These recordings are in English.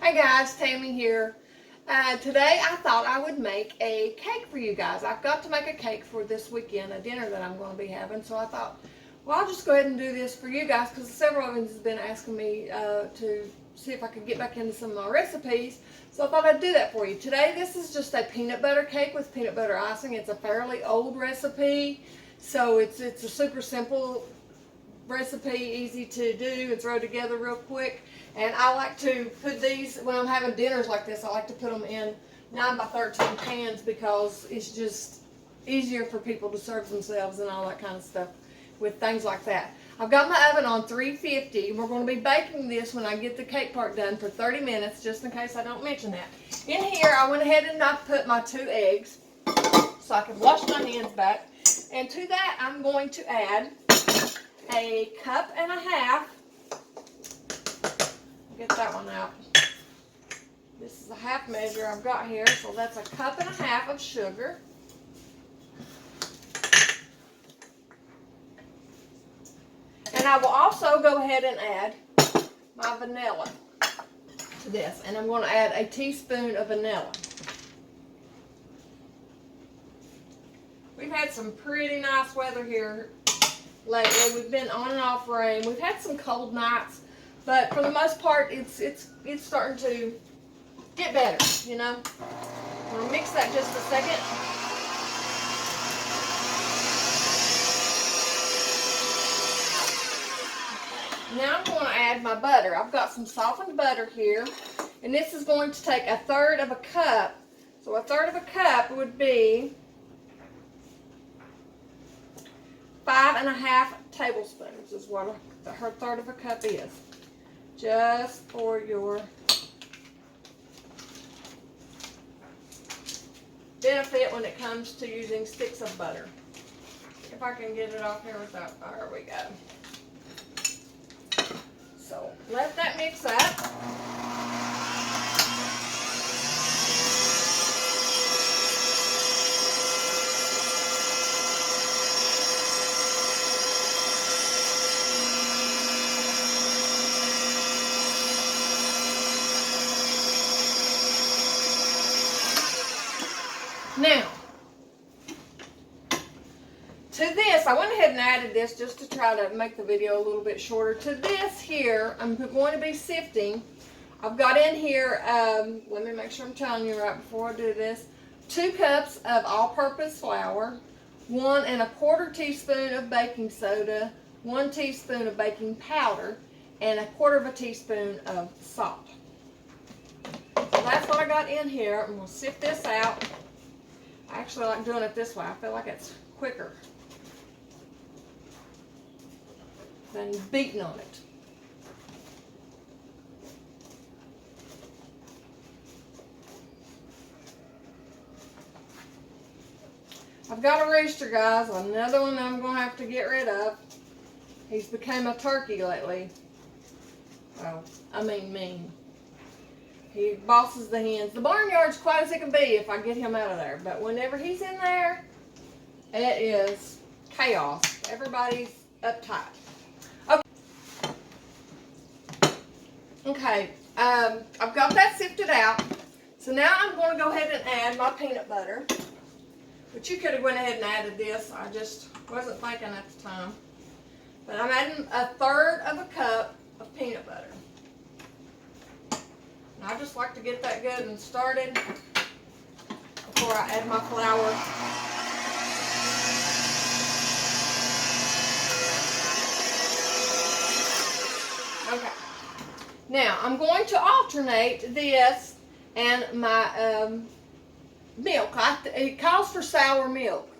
Hi guys, Tammy here. Today I thought I would make a cake for you guys. I've got to make a cake for this weekend, a dinner that I'm going to be having. So I thought, well, I'll just go ahead and do this for you guys because several of you have been asking me to see if I could get back into some of my recipes. So I thought I'd do that for you. Today this is just a peanut butter cake with peanut butter icing. It's a fairly old recipe, so it's a super simple recipe, easy to do and throw together real quick. And I like to put these, when I'm having dinners like this, I like to put them in 9 by 13 pans because it's just easier for people to serve themselves and all that kind of stuff with things like that. I've got my oven on 350. We're going to be baking this when I get the cake part done for 30 minutes, just in case I don't mention that. In here, I went ahead and I put my 2 eggs so I can wash my hands back. And to that, I'm going to add a cup and a half. Get that one out. This is a half measure I've got here, so that's a cup and a half of sugar. And I will also go ahead and add my vanilla to this, and I'm going to add a teaspoon of vanilla. We've had some pretty nice weather here lately. We've been on and off rain. We've had some cold nights, but for the most part, it's starting to get better, you know. I'm going to mix that just a second. Now I'm going to add my butter. I've got some softened butter here, and this is going to take 1/3 of a cup. So 1/3 of a cup would be 5½ tablespoons is what 1/3 of a cup is. Just for your benefit when it comes to using sticks of butter. If I can get it off here without, there we go. So let that mix up. Now, to this, I went ahead and added this just to try to make the video a little bit shorter. To this here, I'm going to be sifting. I've got in here, let me make sure I'm telling you right before I do this, 2 cups of all-purpose flour, 1 1/4 teaspoon of baking soda, 1 teaspoon of baking powder, and 1/4 teaspoon of salt. So that's what I got in here. I'm going to sift this out. I actually like doing it this way. I feel like it's quicker than beating on it. I've got a rooster, guys. Another one I'm going to have to get rid of. He's become a turkey lately. Well, I mean mean. He bosses the hens. The barnyard's quiet as it can be if I get him out of there. But whenever he's in there, it is chaos. Everybody's uptight. Okay, I've got that sifted out. So now I'm going to go ahead and add my peanut butter. But you could have went ahead and added this. I just wasn't thinking at the time. But I'm adding 1/3 of a cup of peanut butter. I just like to get that good and started before I add my flour. Okay. Now, I'm going to alternate this and my milk. It calls for sour milk.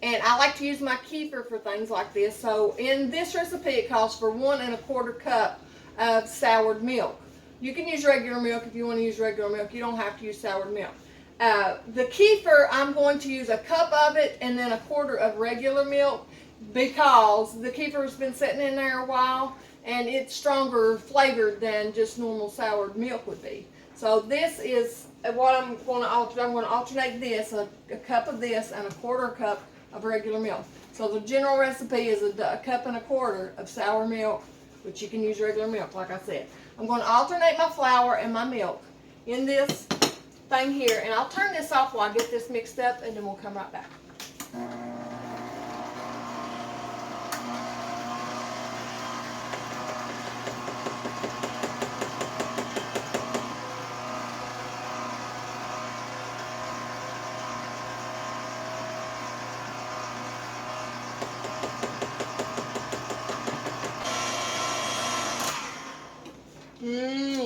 And I like to use my kefir for things like this. So in this recipe, it calls for 1 1/4 cup of soured milk. You can use regular milk if you want to use regular milk. You don't have to use soured milk. The kefir, I'm going to use 1 cup of it and then 1/4 of regular milk because the kefir has been sitting in there a while and it's stronger flavored than just normal soured milk would be. So this is what I'm going to alternate. I'm going to alternate this, a cup of this and 1/4 cup of regular milk. So the general recipe is a cup and 1/4 of sour milk, but you can use regular milk, like I said. I'm going to alternate my flour and my milk in this thing here. And I'll turn this off while I get this mixed up, and then we'll come right back.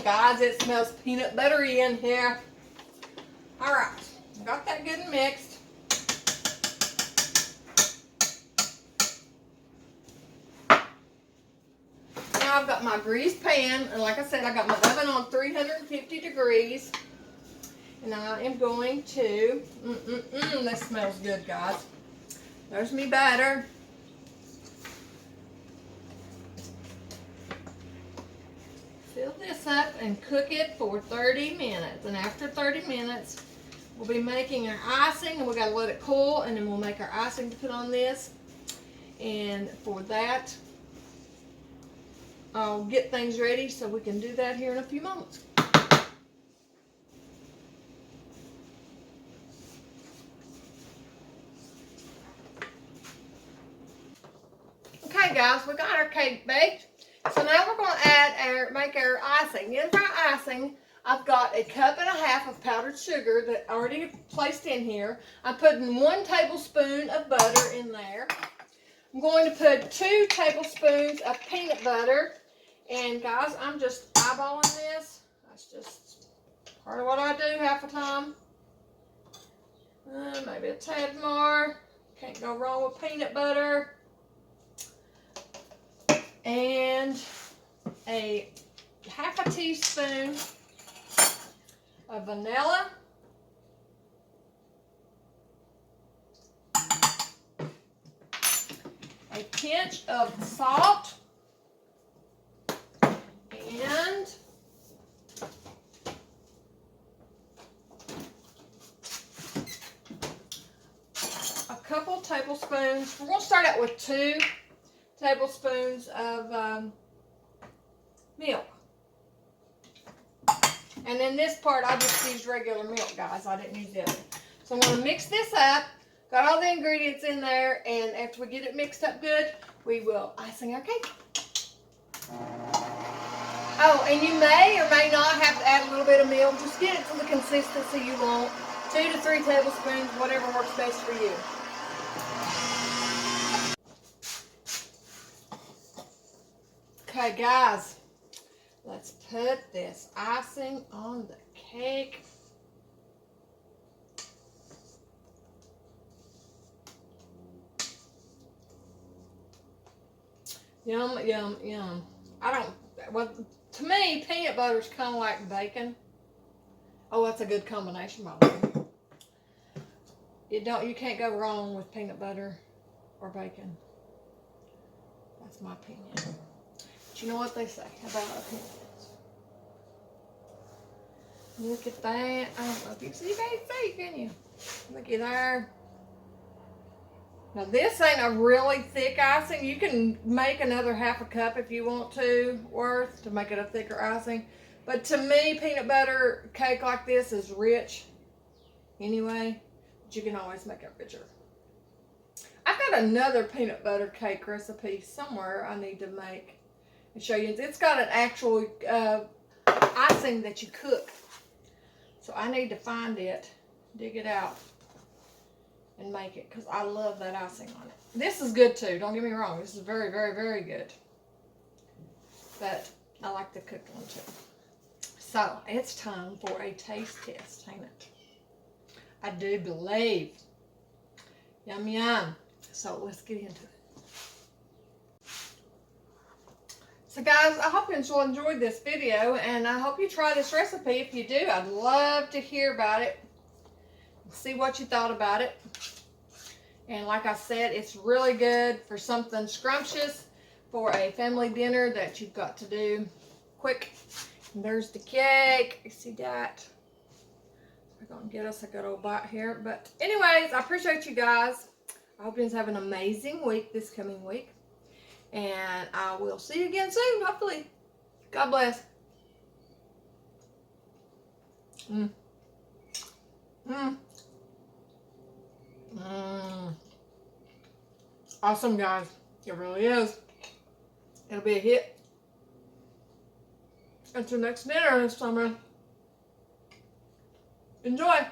Guys, it smells peanut buttery in here. Alright, got that good and mixed. Now I've got my greased pan, and like I said, I got my oven on 350 degrees. And I am going to, this smells good, guys. There's me batter. Fill this up and cook it for 30 minutes. And after 30 minutes, we'll be making our icing, and we got to let it cool, and then we'll make our icing to put on this. And for that, I'll get things ready so we can do that here in a few moments. Okay, guys, we got our cake baked. So now we're going to make our icing. In for our icing, I've got 1.5 cups of powdered sugar that I already placed in here. I'm putting 1 tablespoon of butter in there. I'm going to put 2 tablespoons of peanut butter. And guys, I'm just eyeballing this. That's just part of what I do half the time. Maybe a tad more. Can't go wrong with peanut butter. And a 1/2 teaspoon of vanilla. A pinch of salt. And a couple tablespoons. We're going to start out with 2 tablespoons of milk. And in this part, I just used regular milk, guys. I didn't use this. So I'm going to mix this up. Got all the ingredients in there. And after we get it mixed up good, we will icing our cake. Oh, and you may or may not have to add a little bit of milk. Just get it to the consistency you want. 2 to 3 tablespoons, whatever works best for you. Okay, guys, let's put this icing on the cake. Yum, yum, yum. Well, to me, peanut butter is kind of like bacon. Oh, that's a good combination, by the way. You can't go wrong with peanut butter or bacon. That's my opinion. But you know what they say about opinions. Look at that. I don't know if you can see that, can you? Looky there. Now this ain't a really thick icing. You can make another 1/2 cup if you want to worth to make it a thicker icing. But to me, peanut butter cake like this is rich anyway. But you can always make it richer. I've got another peanut butter cake recipe somewhere I need to make and show you. It's got an actual icing that you cook. So I need to find it, dig it out, and make it, because I love that icing on it. This is good too, don't get me wrong. This is very, very, very good. But I like the cooked one too. So it's time for a taste test, ain't it? I do believe. Yum, yum. So let's get into it. So guys, I hope you enjoyed this video, and I hope you try this recipe. If you do, I'd love to hear about it. See what you thought about it. And like I said, it's really good for something scrumptious, for a family dinner that you've got to do quick. And there's the cake. You see that? We're going to get us a good old bite here. But anyways, I appreciate you guys. I hope you guys have an amazing week this coming week. And I will see you again soon, hopefully. God bless. Mm. Mm. Mm. Awesome, guys. It really is. It'll be a hit. It's your next dinner this summer. Enjoy.